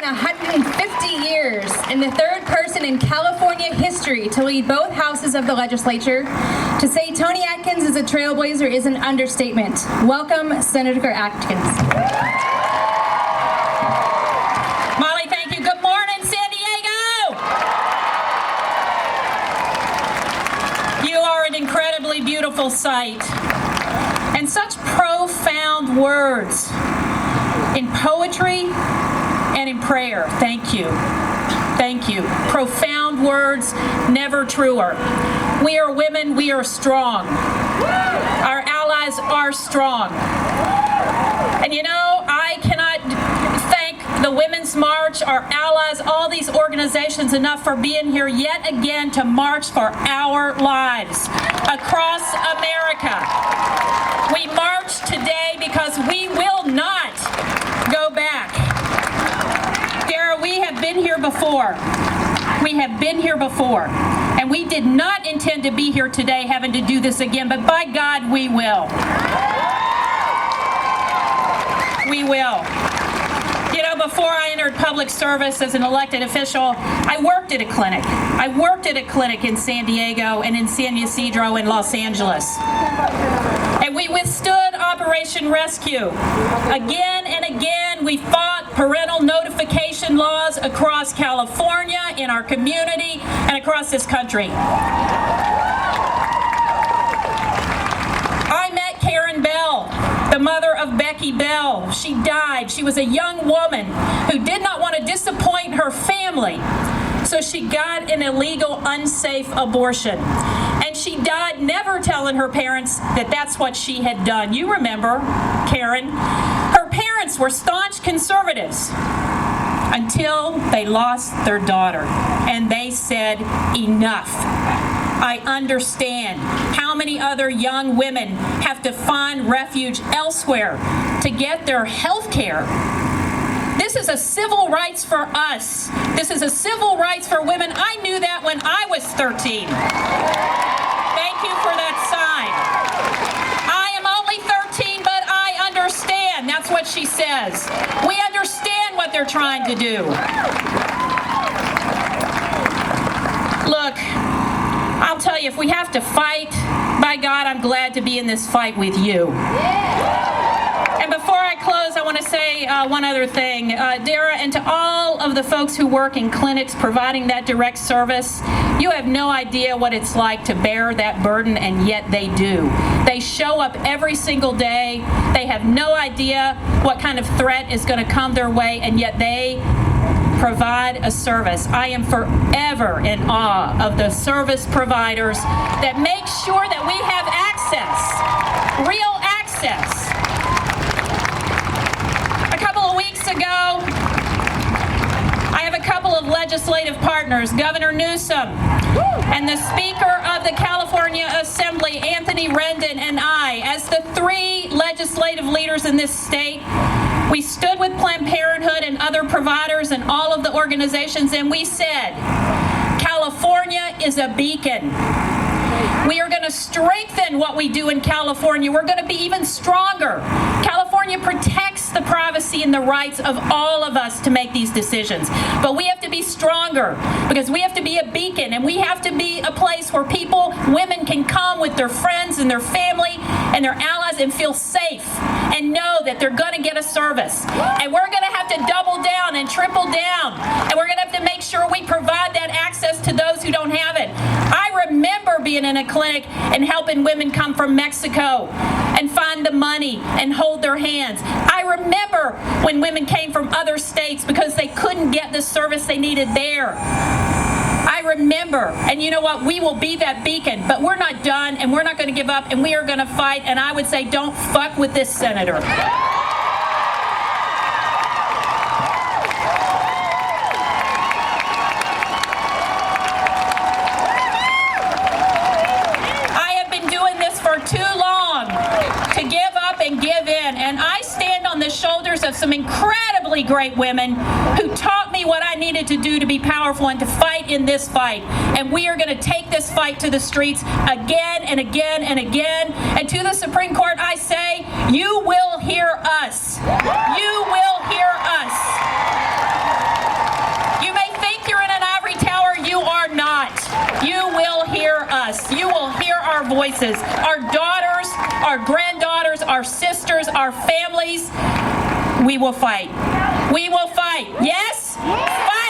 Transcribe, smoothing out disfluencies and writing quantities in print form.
150 years and the third person in California history to lead both houses of the legislature. To say Toni Atkins is a trailblazer is an understatement. Welcome, Senator Atkins. Molly, thank you. Good morning, San Diego. You are an incredibly beautiful sight. And such profound words in poetry and in prayer. Thank you. Thank you. Profound words, never truer. We are women, we are strong. Our allies are strong. And you know, I cannot thank the Women's March, our allies, all these organizations enough for being here yet again to march for our lives across America. We march today because we will not go back. Dara, we have been here before. We have been here before. And we did not intend to be here today having to do this again, but by God, we will. We will. You know, before I entered public service as an elected official, I worked at a clinic. I worked at a clinic in San Diego and in San Ysidro in Los Angeles. And we withstood Operation Rescue. Again and again, we fought parental notification laws across California, in our community, and across this country. I met Karen Bell, the mother of Becky Bell. She died. She was a young woman who did not want to disappoint her family. So she got an illegal, unsafe abortion. And she died never telling her parents that that's what she had done. You remember, Karen. Her parents were staunch conservatives until they lost their daughter. And they said, enough. I understand how many other young women have to find refuge elsewhere to get their health care. This is a civil rights for us. This is a civil rights for women. I knew that when I was 13. Thank you for that sign. I am only 13, but I understand. That's what she says. We understand what they're trying to do. Look, I'll tell you, if we have to fight, by God, I'm glad to be in this fight with you. And before I close, I want to say one other thing. Dara, and to all of the folks who work in clinics providing that direct service, you have no idea what it's like to bear that burden, and yet they do. They show up every single day. They have no idea what kind of threat is going to come their way, and yet they provide a service. I am forever in awe of the service providers that make sure that we have access, real access. A couple of weeks ago, I have a couple of legislative partners, Governor Newsom and the Speaker of the California Assembly, Anthony Rendon, and I, as the three legislative leaders in this state. We stood with Planned Parenthood and other providers and all of the organizations, and we said, California is a beacon. We are going to strengthen what we do in California. We're going to be even stronger. California protects the privacy and the rights of all of us to make these decisions. But we have to be stronger because we have to be a beacon, and we have to be a place where people, women can come with their friends and their family and their allies and feel safe and know that they're going to get a service. And we're going to have to double down and triple down. And we're going to have to make sure we provide that access to those who don't have it. I remember being in a clinic and helping women come from Mexico and find the money and hold their hands. I remember when women came from other states because they couldn't get the service they needed there. I remember, and you know what, we will be that beacon, but we're not done, and we're not going to give up, and we are going to fight, and I would say don't fuck with this senator. And I stand on the shoulders of some incredibly great women who taught me what I needed to do to be powerful and to fight in this fight. And we are going to take this fight to the streets again and again and again. And to the Supreme Court, I say, you will hear us. You will hear us. us. You will hear our voices. Our daughters, our granddaughters, our sisters, our families. We will fight. We will fight. Yes? Fight!